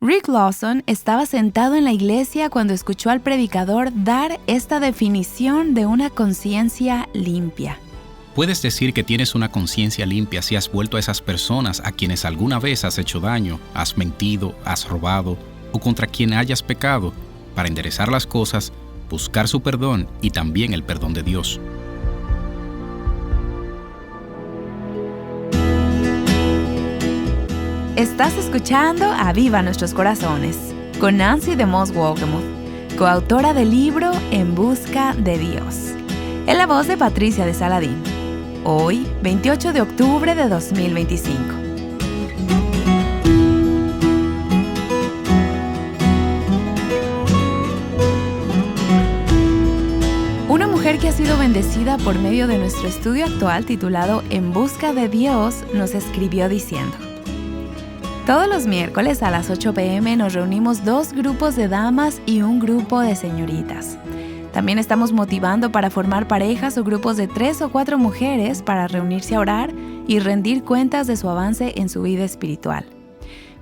Rick Lawson estaba sentado en la iglesia cuando escuchó al predicador dar esta definición de una conciencia limpia. Puedes decir que tienes una conciencia limpia si has vuelto a esas personas a quienes alguna vez has hecho daño, has mentido, has robado o contra quien hayas pecado, para enderezar las cosas, buscar su perdón y también el perdón de Dios. Estás escuchando Aviva Nuestros Corazones con Nancy DeMoss Wolgemuth, coautora del libro En Busca de Dios. En la voz de Patricia de Saladín. Hoy, 28 de octubre de 2025. Una mujer que ha sido bendecida por medio de nuestro estudio actual titulado En Busca de Dios nos escribió diciendo: todos los miércoles a las 8 p.m. nos reunimos 2 grupos de damas y un grupo de señoritas. También estamos motivando para formar parejas o grupos de 3 o 4 mujeres para reunirse a orar y rendir cuentas de su avance en su vida espiritual.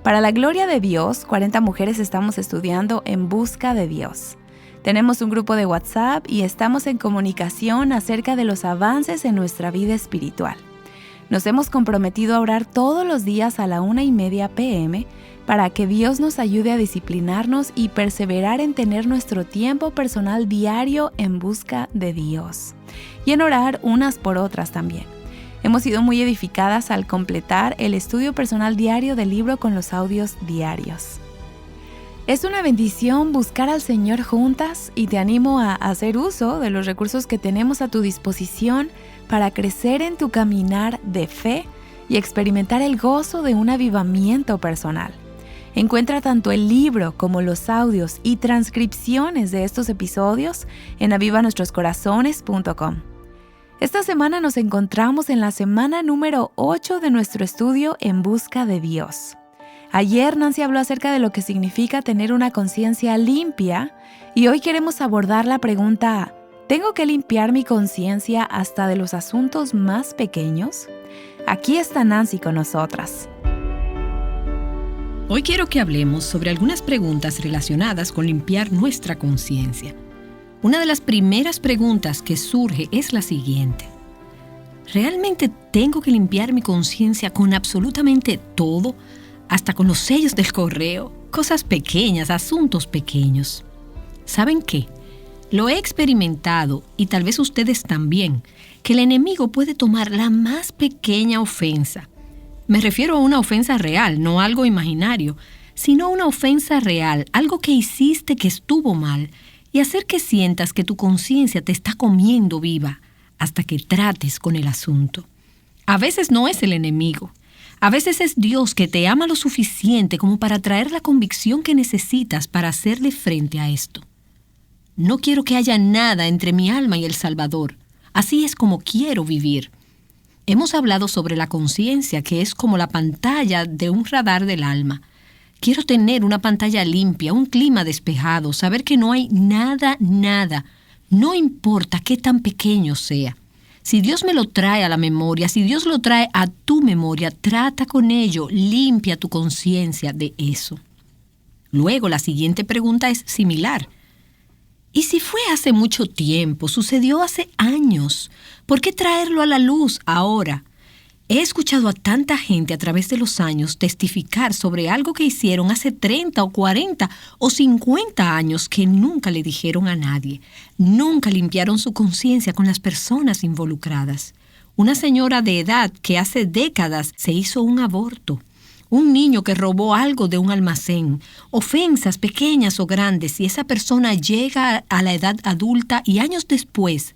Para la gloria de Dios, 40 mujeres estamos estudiando En Busca de Dios. Tenemos un grupo de WhatsApp y estamos en comunicación acerca de los avances en nuestra vida espiritual. Nos hemos comprometido a orar todos los días a la 1:30 p.m. para que Dios nos ayude a disciplinarnos y perseverar en tener nuestro tiempo personal diario en busca de Dios. Y en orar unas por otras también. Hemos sido muy edificadas al completar el estudio personal diario del libro con los audios diarios. Es una bendición buscar al Señor juntas y te animo a hacer uso de los recursos que tenemos a tu disposición para crecer en tu caminar de fe y experimentar el gozo de un avivamiento personal. Encuentra tanto el libro como los audios y transcripciones de estos episodios en avivanuestroscorazones.com. Esta semana nos encontramos en la semana número 8 de nuestro estudio En Busca de Dios. Ayer Nancy habló acerca de lo que significa tener una conciencia limpia y hoy queremos abordar la pregunta: ¿tengo que limpiar mi conciencia hasta de los asuntos más pequeños? Aquí está Nancy con nosotras. Hoy quiero que hablemos sobre algunas preguntas relacionadas con limpiar nuestra conciencia. Una de las primeras preguntas que surge es la siguiente: ¿realmente tengo que limpiar mi conciencia con absolutamente todo? Hasta con los sellos del correo, cosas pequeñas, asuntos pequeños. ¿Saben qué? Lo he experimentado, y tal vez ustedes también, que el enemigo puede tomar la más pequeña ofensa. Me refiero a una ofensa real, no algo imaginario, sino una ofensa real, algo que hiciste que estuvo mal, y hacer que sientas que tu conciencia te está comiendo viva hasta que trates con el asunto. A veces no es el enemigo. A veces es Dios que te ama lo suficiente como para traer la convicción que necesitas para hacerle frente a esto. No quiero que haya nada entre mi alma y el Salvador. Así es como quiero vivir. Hemos hablado sobre la conciencia, que es como la pantalla de un radar del alma. Quiero tener una pantalla limpia, un clima despejado, saber que no hay nada, no importa qué tan pequeño sea. Si Dios me lo trae a la memoria, si Dios lo trae a tu memoria, trata con ello, limpia tu conciencia de eso. Luego, la siguiente pregunta es similar. ¿Y si fue hace mucho tiempo, sucedió hace años? ¿Por qué traerlo a la luz ahora? He escuchado a tanta gente a través de los años testificar sobre algo que hicieron hace 30 o 40 o 50 años que nunca le dijeron a nadie. Nunca limpiaron su conciencia con las personas involucradas. Una señora de edad que hace décadas se hizo un aborto. Un niño que robó algo de un almacén. Ofensas pequeñas o grandes, y esa persona llega a la edad adulta y años después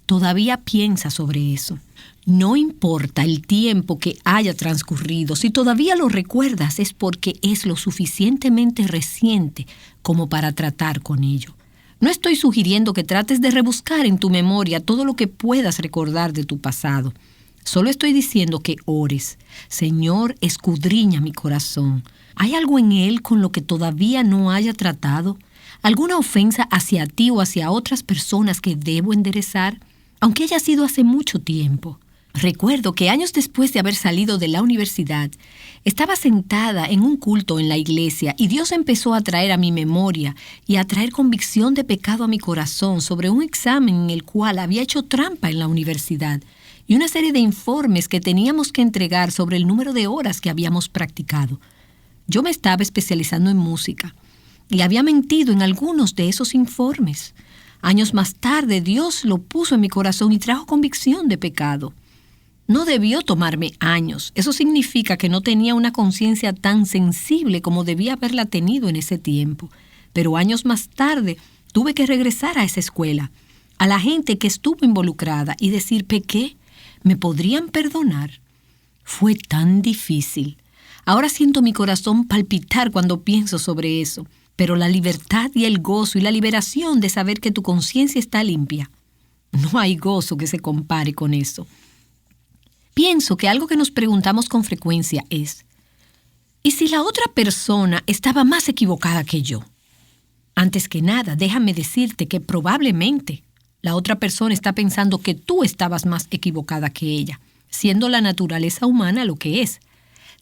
todavía piensa sobre eso. No importa el tiempo que haya transcurrido, si todavía lo recuerdas es porque es lo suficientemente reciente como para tratar con ello. No estoy sugiriendo que trates de rebuscar en tu memoria todo lo que puedas recordar de tu pasado. Solo estoy diciendo que ores. Señor, escudriña mi corazón. ¿Hay algo en él con lo que todavía no haya tratado? ¿Alguna ofensa hacia ti o hacia otras personas que debo enderezar? Aunque haya sido hace mucho tiempo. Recuerdo que años después de haber salido de la universidad, estaba sentada en un culto en la iglesia y Dios empezó a traer a mi memoria y a traer convicción de pecado a mi corazón sobre un examen en el cual había hecho trampa en la universidad y una serie de informes que teníamos que entregar sobre el número de horas que habíamos practicado. Yo me estaba especializando en música y había mentido en algunos de esos informes. Años más tarde, Dios lo puso en mi corazón y trajo convicción de pecado. No debió tomarme años. Eso significa que no tenía una conciencia tan sensible como debía haberla tenido en ese tiempo. Pero años más tarde tuve que regresar a esa escuela, a la gente que estuvo involucrada y decir, pequé, ¿me podrían perdonar? Fue tan difícil. Ahora siento mi corazón palpitar cuando pienso sobre eso. Pero la libertad y el gozo y la liberación de saber que tu conciencia está limpia, no hay gozo que se compare con eso. Pienso que algo que nos preguntamos con frecuencia es, ¿y si la otra persona estaba más equivocada que yo? Antes que nada, déjame decirte que probablemente la otra persona está pensando que tú estabas más equivocada que ella, siendo la naturaleza humana lo que es.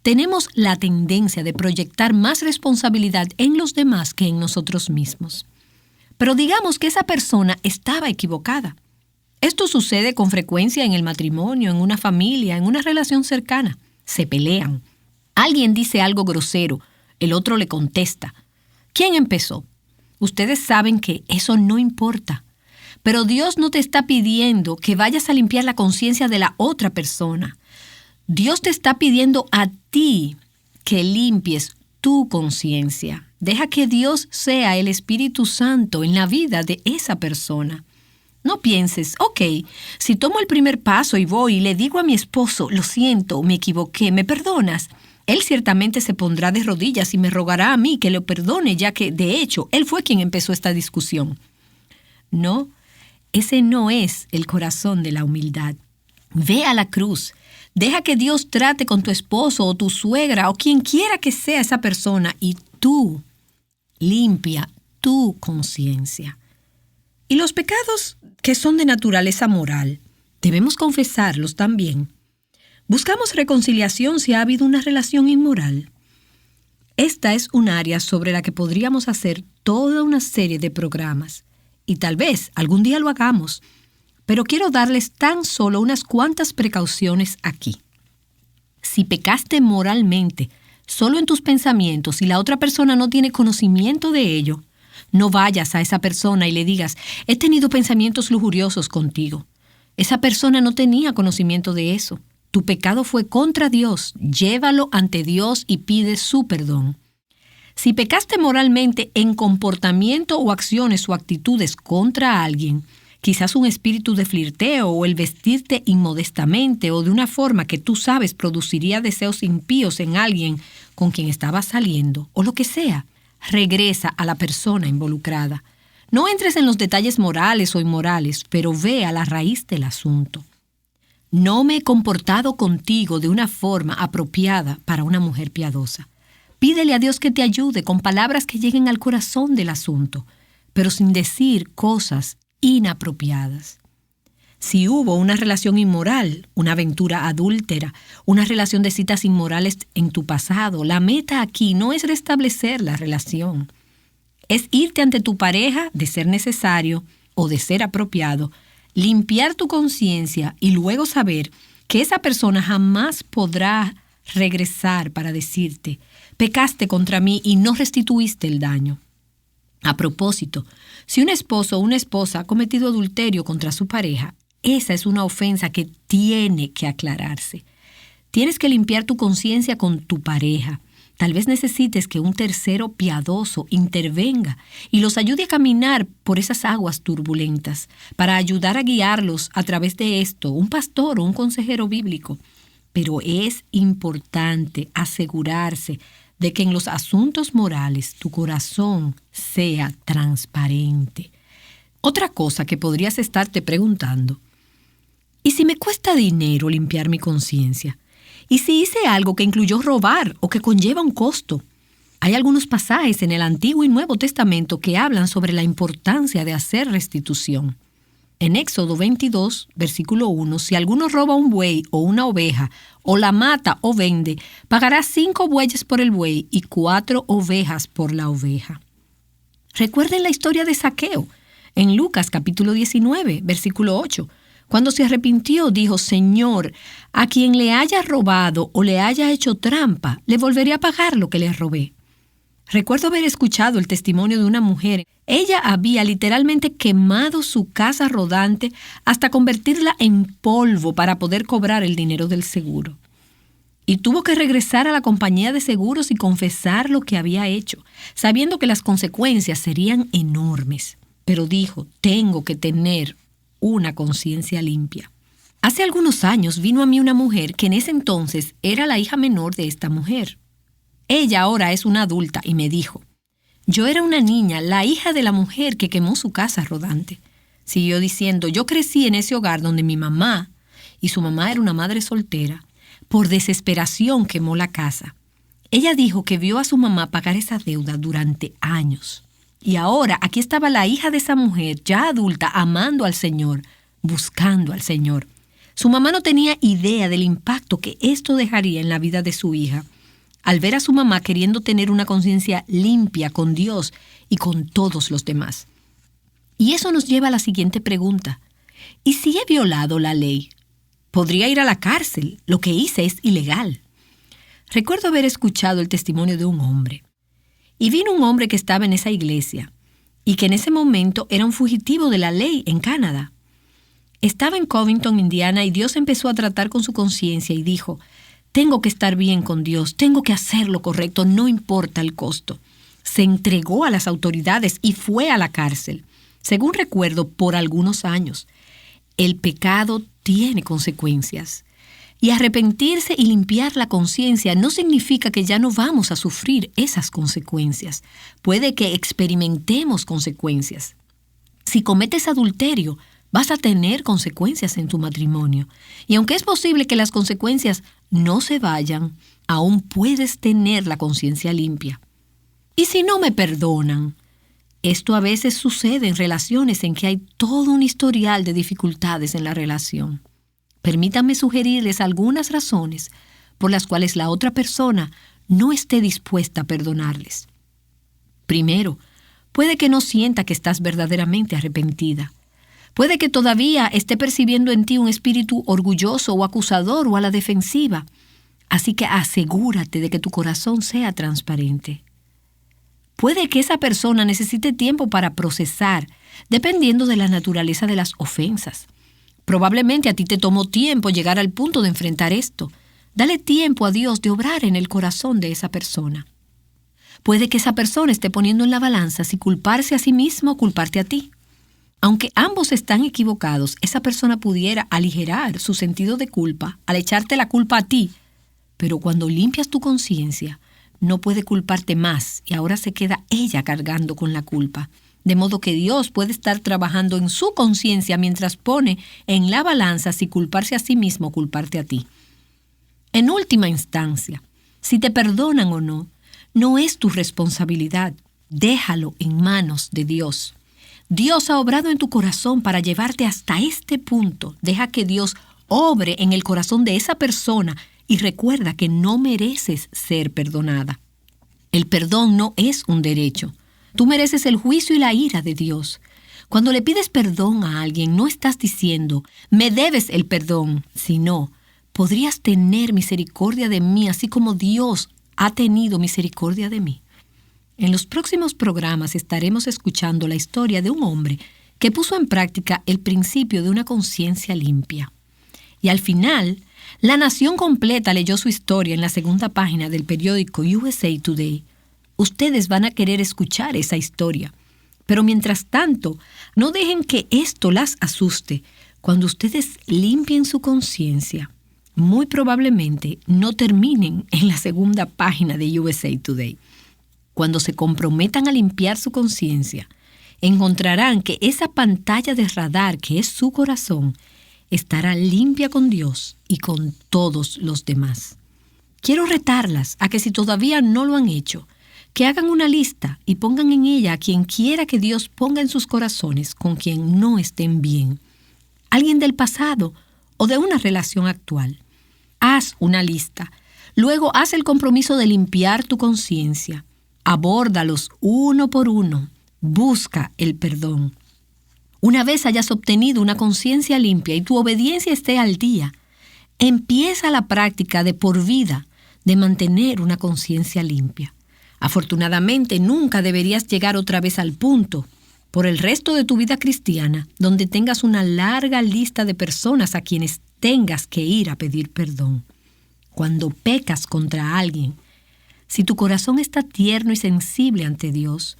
Tenemos la tendencia de proyectar más responsabilidad en los demás que en nosotros mismos. Pero digamos que esa persona estaba equivocada. Esto sucede con frecuencia en el matrimonio, en una familia, en una relación cercana. Se pelean. Alguien dice algo grosero, el otro le contesta. ¿Quién empezó? Ustedes saben que eso no importa. Pero Dios no te está pidiendo que vayas a limpiar la conciencia de la otra persona. Dios te está pidiendo a ti que limpies tu conciencia. Deja que Dios sea el Espíritu Santo en la vida de esa persona. No pienses, ok, si tomo el primer paso y voy y le digo a mi esposo, lo siento, me equivoqué, ¿me perdonas? Él ciertamente se pondrá de rodillas y me rogará a mí que lo perdone, ya que, de hecho, él fue quien empezó esta discusión. No, ese no es el corazón de la humildad. Ve a la cruz. Deja que Dios trate con tu esposo o tu suegra o quien quiera que sea esa persona y tú limpia tu conciencia. Y los pecados que son de naturaleza moral, debemos confesarlos también. Buscamos reconciliación si ha habido una relación inmoral. Esta es un área sobre la que podríamos hacer toda una serie de programas y tal vez algún día lo hagamos, pero quiero darles tan solo unas cuantas precauciones aquí. Si pecaste moralmente solo en tus pensamientos y la otra persona no tiene conocimiento de ello, no vayas a esa persona y le digas, he tenido pensamientos lujuriosos contigo. Esa persona no tenía conocimiento de eso. Tu pecado fue contra Dios. Llévalo ante Dios y pide su perdón. Si pecaste moralmente en comportamiento o acciones o actitudes contra alguien, quizás un espíritu de flirteo o el vestirte inmodestamente o de una forma que tú sabes produciría deseos impíos en alguien con quien estabas saliendo o lo que sea, regresa a la persona involucrada. No entres en los detalles morales o inmorales, pero ve a la raíz del asunto. No me he comportado contigo de una forma apropiada para una mujer piadosa. Pídele a Dios que te ayude con palabras que lleguen al corazón del asunto, pero sin decir cosas inapropiadas. Si hubo una relación inmoral, una aventura adúltera, una relación de citas inmorales en tu pasado, la meta aquí no es restablecer la relación. Es irte ante tu pareja, de ser necesario o de ser apropiado, limpiar tu conciencia y luego saber que esa persona jamás podrá regresar para decirte, pecaste contra mí y no restituiste el daño. A propósito, si un esposo o una esposa ha cometido adulterio contra su pareja, esa es una ofensa que tiene que aclararse. Tienes que limpiar tu conciencia con tu pareja. Tal vez necesites que un tercero piadoso intervenga y los ayude a caminar por esas aguas turbulentas, para ayudar a guiarlos a través de esto, un pastor o un consejero bíblico. Pero es importante asegurarse de que en los asuntos morales tu corazón sea transparente. Otra cosa que podrías estarte preguntando, ¿y si me cuesta dinero limpiar mi conciencia? ¿Y si hice algo que incluyó robar o que conlleva un costo? Hay algunos pasajes en el Antiguo y Nuevo Testamento que hablan sobre la importancia de hacer restitución. En Éxodo 22, versículo 1, si alguno roba un buey o una oveja, o la mata o vende, pagará 5 bueyes por el buey y 4 ovejas por la oveja. Recuerden la historia de Zaqueo, en Lucas capítulo 19, versículo 8. Cuando se arrepintió, dijo: Señor, a quien le haya robado o le haya hecho trampa, le volveré a pagar lo que le robé. Recuerdo haber escuchado el testimonio de una mujer. Ella había literalmente quemado su casa rodante hasta convertirla en polvo para poder cobrar el dinero del seguro. Y tuvo que regresar a la compañía de seguros y confesar lo que había hecho, sabiendo que las consecuencias serían enormes. Pero dijo: tengo que tener una conciencia limpia. Hace algunos años vino a mí una mujer que en ese entonces era la hija menor de esta mujer. Ella ahora es una adulta y me dijo: yo era una niña, la hija de la mujer que quemó su casa rodante. Siguió diciendo: yo crecí en ese hogar donde mi mamá, y su mamá era una madre soltera, por desesperación quemó la casa. Ella dijo que vio a su mamá pagar esa deuda durante años. Y ahora aquí estaba la hija de esa mujer, ya adulta, amando al Señor, buscando al Señor. Su mamá no tenía idea del impacto que esto dejaría en la vida de su hija, al ver a su mamá queriendo tener una conciencia limpia con Dios y con todos los demás. Y eso nos lleva a la siguiente pregunta: ¿y si he violado la ley? Podría ir a la cárcel, lo que hice es ilegal. Recuerdo haber escuchado el testimonio de un hombre. Y vino un hombre que estaba en esa iglesia y que en ese momento era un fugitivo de la ley en Canadá. Estaba en Covington, Indiana, y Dios empezó a tratar con su conciencia y dijo: tengo que estar bien con Dios, tengo que hacer lo correcto, no importa el costo. Se entregó a las autoridades y fue a la cárcel, según recuerdo, por algunos años. El pecado tiene consecuencias. Y arrepentirse y limpiar la conciencia no significa que ya no vamos a sufrir esas consecuencias. Puede que experimentemos consecuencias. Si cometes adulterio, vas a tener consecuencias en tu matrimonio. Y aunque es posible que las consecuencias no se vayan, aún puedes tener la conciencia limpia. ¿Y si no me perdonan? Esto a veces sucede en relaciones en que hay todo un historial de dificultades en la relación. Permítanme sugerirles algunas razones por las cuales la otra persona no esté dispuesta a perdonarles. Primero, puede que no sienta que estás verdaderamente arrepentida. Puede que todavía esté percibiendo en ti un espíritu orgulloso o acusador o a la defensiva. Así que asegúrate de que tu corazón sea transparente. Puede que esa persona necesite tiempo para procesar, dependiendo de la naturaleza de las ofensas. Probablemente a ti te tomó tiempo llegar al punto de enfrentar esto. Dale tiempo a Dios de obrar en el corazón de esa persona. Puede que esa persona esté poniendo en la balanza si culparse a sí mismo o culparte a ti. Aunque ambos están equivocados, esa persona pudiera aligerar su sentido de culpa al echarte la culpa a ti. Pero cuando limpias tu conciencia, no puede culparte más y ahora se queda ella cargando con la culpa. De modo que Dios puede estar trabajando en su conciencia mientras pone en la balanza si culparse a sí mismo o culparte a ti. En última instancia, si te perdonan o no, no es tu responsabilidad. Déjalo en manos de Dios. Dios ha obrado en tu corazón para llevarte hasta este punto. Deja que Dios obre en el corazón de esa persona y recuerda que no mereces ser perdonada. El perdón no es un derecho. Tú mereces el juicio y la ira de Dios. Cuando le pides perdón a alguien, no estás diciendo, me debes el perdón, sino, podrías tener misericordia de mí, así como Dios ha tenido misericordia de mí. En los próximos programas estaremos escuchando la historia de un hombre que puso en práctica el principio de una conciencia limpia. Y al final, la nación completa leyó su historia en la segunda página del periódico USA Today. Ustedes van a querer escuchar esa historia. Pero mientras tanto, no dejen que esto las asuste. Cuando ustedes limpien su conciencia, muy probablemente no terminen en la segunda página de USA Today. Cuando se comprometan a limpiar su conciencia, encontrarán que esa pantalla de radar que es su corazón estará limpia con Dios y con todos los demás. Quiero retarlas a que si todavía no lo han hecho, que hagan una lista y pongan en ella a quien quiera que Dios ponga en sus corazones con quien no estén bien. alguien del pasado o de una relación actual. Haz una lista. Luego haz el compromiso de limpiar tu conciencia. Abórdalos uno por uno. Busca el perdón. Una vez hayas obtenido una conciencia limpia y tu obediencia esté al día, empieza la práctica de por vida de mantener una conciencia limpia. Afortunadamente, nunca deberías llegar otra vez al punto, por el resto de tu vida cristiana, donde tengas una larga lista de personas a quienes tengas que ir a pedir perdón. Cuando pecas contra alguien, si tu corazón está tierno y sensible ante Dios,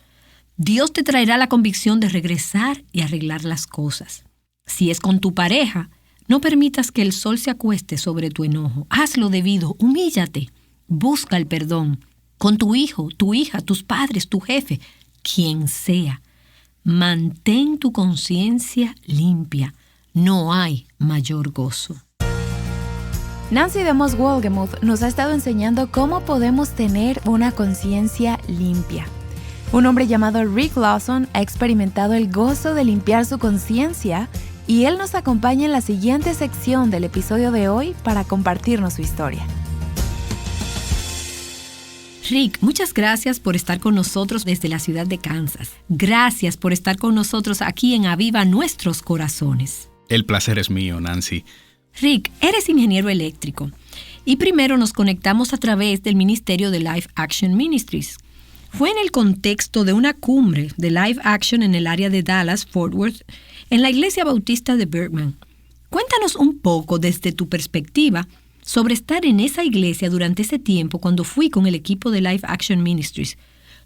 Dios te traerá la convicción de regresar y arreglar las cosas. Si es con tu pareja, no permitas que el sol se acueste sobre tu enojo. Hazlo debido, humíllate, busca el perdón. Con tu hijo, tu hija, tus padres, tu jefe, quien sea. Mantén tu conciencia limpia. No hay mayor gozo. Nancy DeMoss Wolgemuth nos ha estado enseñando cómo podemos tener una conciencia limpia. Un hombre llamado Rick Lawson ha experimentado el gozo de limpiar su conciencia y él nos acompaña en la siguiente sección del episodio de hoy para compartirnos su historia. Rick, muchas gracias por estar con nosotros desde la ciudad de Kansas. Gracias por estar con nosotros aquí en Aviva Nuestros Corazones. El placer es mío, Nancy. Rick, eres ingeniero eléctrico y primero nos conectamos a través del ministerio de Life Action Ministries. Fue en el contexto de una cumbre de Life Action en el área de Dallas-Fort Worth, en la iglesia bautista de Bergman. Cuéntanos un poco desde tu perspectiva sobre estar en esa iglesia durante ese tiempo cuando fui con el equipo de Life Action Ministries,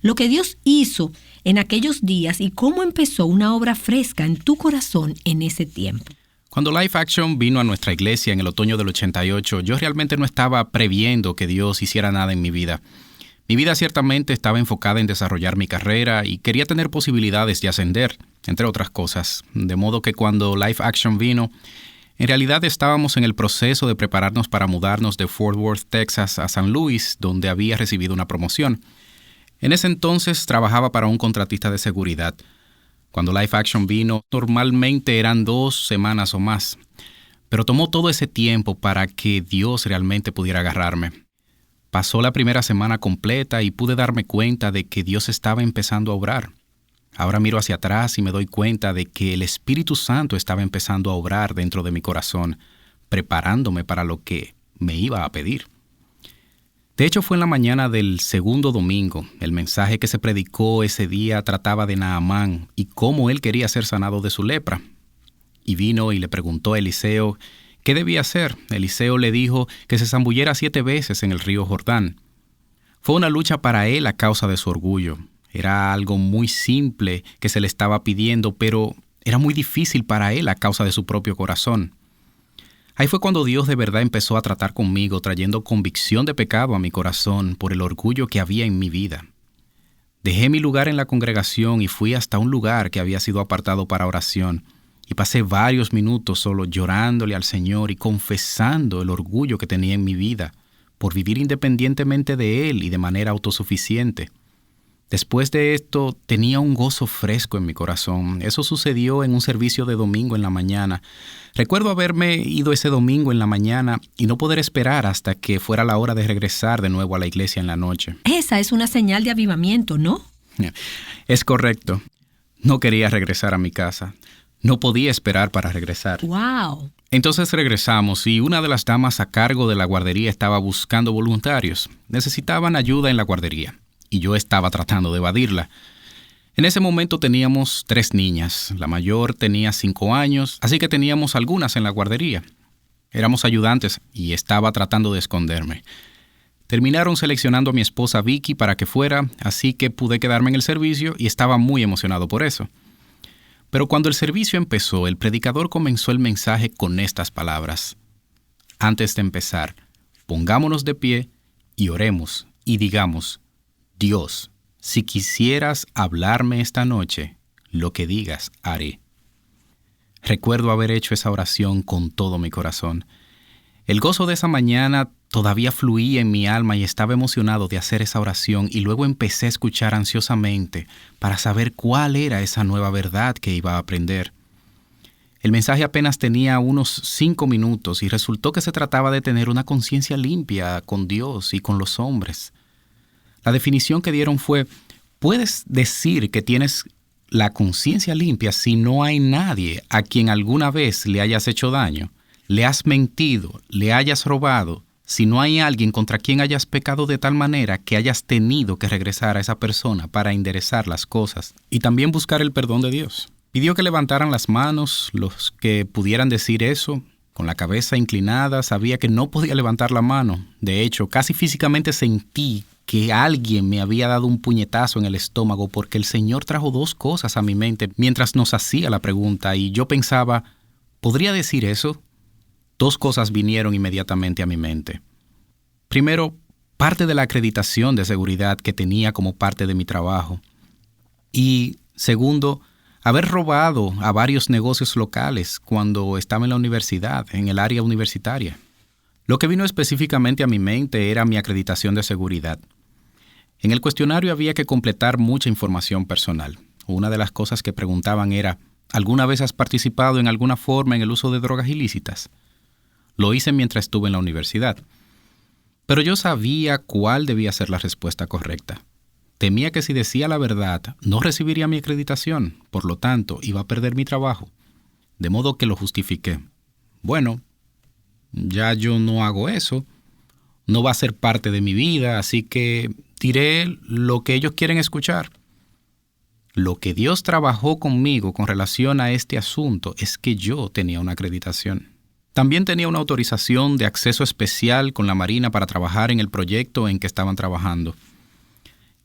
lo que Dios hizo en aquellos días y cómo empezó una obra fresca en tu corazón en ese tiempo. Cuando Life Action vino a nuestra iglesia en el otoño del 88, yo realmente no estaba previendo que Dios hiciera nada en mi vida. Mi vida ciertamente estaba enfocada en desarrollar mi carrera y quería tener posibilidades de ascender, entre otras cosas. De modo que cuando Life Action vino, en realidad estábamos en el proceso de prepararnos para mudarnos de Fort Worth, Texas, a San Luis, donde había recibido una promoción. En ese entonces trabajaba para un contratista de seguridad. Cuando Life Action vino, normalmente eran 2 semanas o más, pero tomó todo ese tiempo para que Dios realmente pudiera agarrarme. Pasó la primera semana completa y pude darme cuenta de que Dios estaba empezando a obrar. Ahora miro hacia atrás y me doy cuenta de que el Espíritu Santo estaba empezando a obrar dentro de mi corazón, preparándome para lo que me iba a pedir. De hecho, fue en la mañana del segundo domingo. El mensaje que se predicó ese día trataba de Naamán y cómo él quería ser sanado de su lepra. Y vino y le preguntó a Eliseo ¿qué debía hacer? Eliseo le dijo que se zambulliera 7 veces en el río Jordán. Fue una lucha para él a causa de su orgullo. Era algo muy simple que se le estaba pidiendo, pero era muy difícil para él a causa de su propio corazón. Ahí fue cuando Dios de verdad empezó a tratar conmigo, trayendo convicción de pecado a mi corazón por el orgullo que había en mi vida. Dejé mi lugar en la congregación y fui hasta un lugar que había sido apartado para oración. Y pasé varios minutos solo llorándole al Señor y confesando el orgullo que tenía en mi vida por vivir independientemente de Él y de manera autosuficiente. Después de esto, tenía un gozo fresco en mi corazón. Eso sucedió en un servicio de domingo en la mañana. Recuerdo haberme ido ese domingo en la mañana y no poder esperar hasta que fuera la hora de regresar de nuevo a la iglesia en la noche. Esa es una señal de avivamiento, ¿no? Es correcto. No quería regresar a mi casa. No podía esperar para regresar. ¡Wow! Entonces regresamos y una de las damas a cargo de la guardería estaba buscando voluntarios. Necesitaban ayuda en la guardería y yo estaba tratando de evadirla. En ese momento teníamos 3 niñas. La mayor tenía 5 años, así que teníamos algunas en la guardería. Éramos ayudantes y estaba tratando de esconderme. Terminaron seleccionando a mi esposa Vicky para que fuera, así que pude quedarme en el servicio y estaba muy emocionado por eso. Pero cuando el servicio empezó, el predicador comenzó el mensaje con estas palabras. Antes de empezar, pongámonos de pie y oremos y digamos, Dios, si quisieras hablarme esta noche, lo que digas haré. Recuerdo haber hecho esa oración con todo mi corazón. El gozo de esa mañana todavía fluía en mi alma y estaba emocionado de hacer esa oración y luego empecé a escuchar ansiosamente para saber cuál era esa nueva verdad que iba a aprender. El mensaje apenas tenía unos 5 minutos y resultó que se trataba de tener una conciencia limpia con Dios y con los hombres. La definición que dieron fue: puedes decir que tienes la conciencia limpia si no hay nadie a quien alguna vez le hayas hecho daño, le has mentido, le hayas robado, si no hay alguien contra quien hayas pecado de tal manera que hayas tenido que regresar a esa persona para enderezar las cosas y también buscar el perdón de Dios. Pidió que levantaran las manos los que pudieran decir eso. Con la cabeza inclinada, sabía que no podía levantar la mano. De hecho, casi físicamente sentí que alguien me había dado un puñetazo en el estómago porque el Señor trajo 2 cosas a mi mente mientras nos hacía la pregunta y yo pensaba, ¿podría decir eso? 2 cosas vinieron inmediatamente a mi mente. Primero, parte de la acreditación de seguridad que tenía como parte de mi trabajo. Y segundo, haber robado a varios negocios locales cuando estaba en la universidad, en el área universitaria. Lo que vino específicamente a mi mente era mi acreditación de seguridad. En el cuestionario había que completar mucha información personal. Una de las cosas que preguntaban era, ¿alguna vez has participado en alguna forma en el uso de drogas ilícitas? Lo hice mientras estuve en la universidad. Pero yo sabía cuál debía ser la respuesta correcta. Temía que si decía la verdad, no recibiría mi acreditación, por lo tanto, iba a perder mi trabajo. De modo que lo justifiqué. Bueno, ya yo no hago eso, no va a ser parte de mi vida, así que diré lo que ellos quieren escuchar. Lo que Dios trabajó conmigo con relación a este asunto es que yo tenía una acreditación. También tenía una autorización de acceso especial con la Marina para trabajar en el proyecto en que estaban trabajando.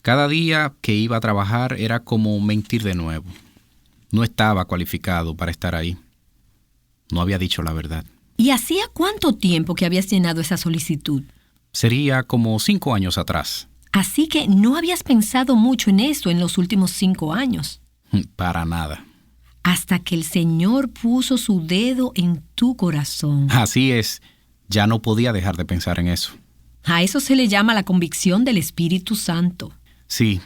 Cada día que iba a trabajar era como mentir de nuevo. No estaba cualificado para estar ahí. No había dicho la verdad. ¿Y hacía cuánto tiempo que habías llenado esa solicitud? Sería como 5 años atrás. Así que no habías pensado mucho en eso en los últimos 5 años. Para nada. Hasta que el Señor puso su dedo en tu corazón. Así es. Ya no podía dejar de pensar en eso. A eso se le llama la convicción del Espíritu Santo. Sí,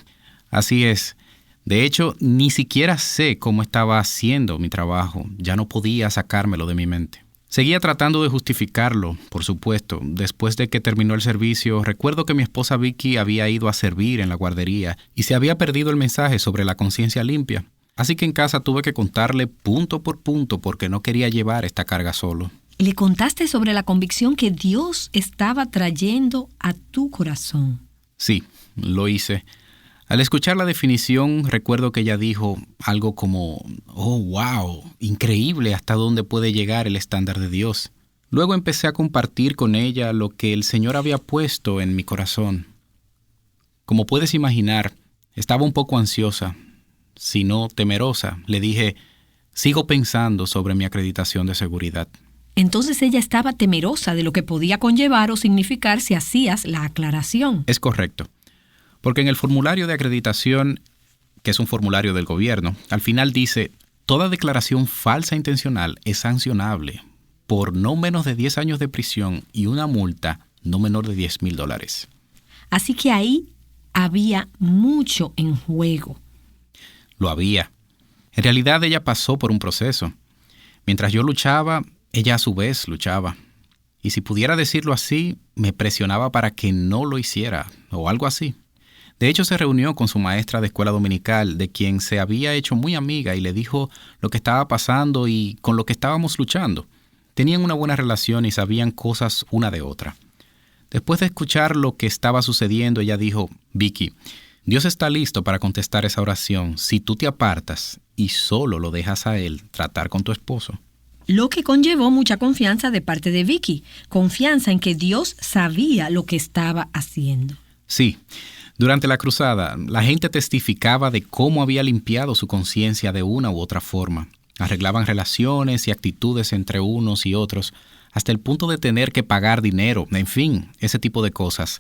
así es. De hecho, ni siquiera sé cómo estaba haciendo mi trabajo. Ya no podía sacármelo de mi mente. Seguía tratando de justificarlo, por supuesto. Después de que terminó el servicio, recuerdo que mi esposa Vicky había ido a servir en la guardería y se había perdido el mensaje sobre la conciencia limpia. Así que en casa tuve que contarle punto por punto porque no quería llevar esta carga solo. Le contaste sobre la convicción que Dios estaba trayendo a tu corazón. Sí, lo hice. Al escuchar la definición, recuerdo que ella dijo algo como, «Oh, wow, increíble hasta dónde puede llegar el estándar de Dios». Luego empecé a compartir con ella lo que el Señor había puesto en mi corazón. Como puedes imaginar, estaba un poco ansiosa, si no temerosa. Le dije, sigo pensando sobre mi acreditación de seguridad. Entonces ella estaba temerosa de lo que podía conllevar o significar si hacías la aclaración. Es correcto. Porque en el formulario de acreditación, que es un formulario del gobierno, al final dice, toda declaración falsa intencional es sancionable por no menos de 10 años de prisión y una multa no menor de $10,000. Así que ahí había mucho en juego. Lo había. En realidad ella pasó por un proceso. Mientras yo luchaba, ella a su vez luchaba. Y si pudiera decirlo así, me presionaba para que no lo hiciera, o algo así. De hecho, se reunió con su maestra de escuela dominical, de quien se había hecho muy amiga, y le dijo lo que estaba pasando y con lo que estábamos luchando. Tenían una buena relación y sabían cosas una de otra. Después de escuchar lo que estaba sucediendo, ella dijo, Vicky, Dios está listo para contestar esa oración si tú te apartas y solo lo dejas a Él tratar con tu esposo. Lo que conllevó mucha confianza de parte de Vicky, confianza en que Dios sabía lo que estaba haciendo. Sí, durante la cruzada, la gente testificaba de cómo había limpiado su conciencia de una u otra forma. Arreglaban relaciones y actitudes entre unos y otros, hasta el punto de tener que pagar dinero, en fin, ese tipo de cosas.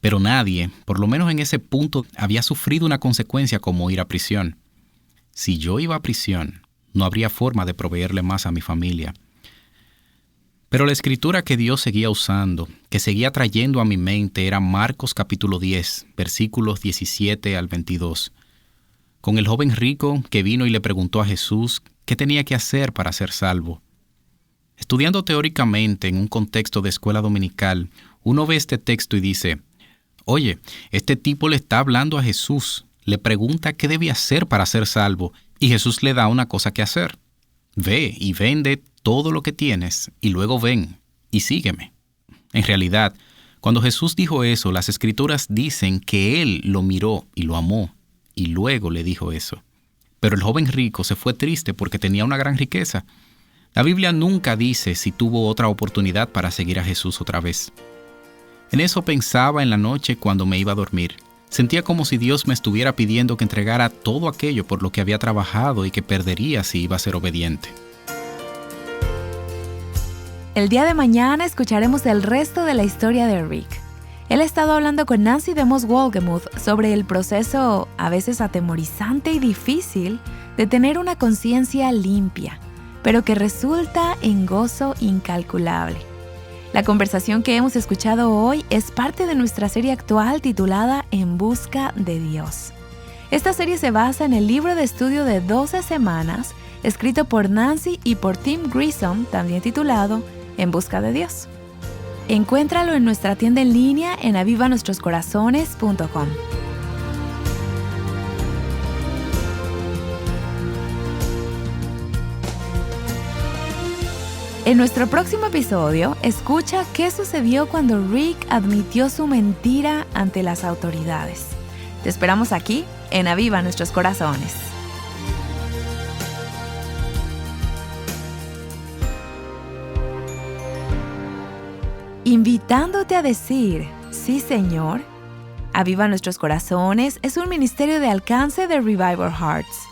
Pero nadie, por lo menos en ese punto, había sufrido una consecuencia como ir a prisión. Si yo iba a prisión, no habría forma de proveerle más a mi familia. Pero la escritura que Dios seguía usando, que seguía trayendo a mi mente, era Marcos capítulo 10, versículos 17 al 22. Con el joven rico que vino y le preguntó a Jesús ¿Qué tenía que hacer para ser salvo? Estudiando teóricamente en un contexto de escuela dominical, uno ve este texto y dice, oye, este tipo le está hablando a Jesús, le pregunta qué debe hacer para ser salvo, y Jesús le da una cosa que hacer. Ve y vende todo lo que tienes, y luego ven y sígueme. En realidad, cuando Jesús dijo eso, las Escrituras dicen que Él lo miró y lo amó, y luego le dijo eso. Pero el joven rico se fue triste porque tenía una gran riqueza. La Biblia nunca dice si tuvo otra oportunidad para seguir a Jesús otra vez. En eso pensaba en la noche cuando me iba a dormir. Sentía como si Dios me estuviera pidiendo que entregara todo aquello por lo que había trabajado y que perdería si iba a ser obediente. El día de mañana escucharemos el resto de la historia de Rick. Él ha estado hablando con Nancy DeMoss Wolgemuth sobre el proceso, a veces atemorizante y difícil, de tener una conciencia limpia, pero que resulta en gozo incalculable. La conversación que hemos escuchado hoy es parte de nuestra serie actual titulada En Busca de Dios. Esta serie se basa en el libro de estudio de 12 semanas, escrito por Nancy y por Tim Grissom, también titulado En Busca de Dios. Encuéntralo en nuestra tienda en línea en avivanuestroscorazones.com. En nuestro próximo episodio, escucha qué sucedió cuando Rick admitió su mentira ante las autoridades. Te esperamos aquí en Aviva Nuestros Corazones. Invitándote a decir, sí Señor. Aviva Nuestros Corazones es un ministerio de alcance de Revival Hearts.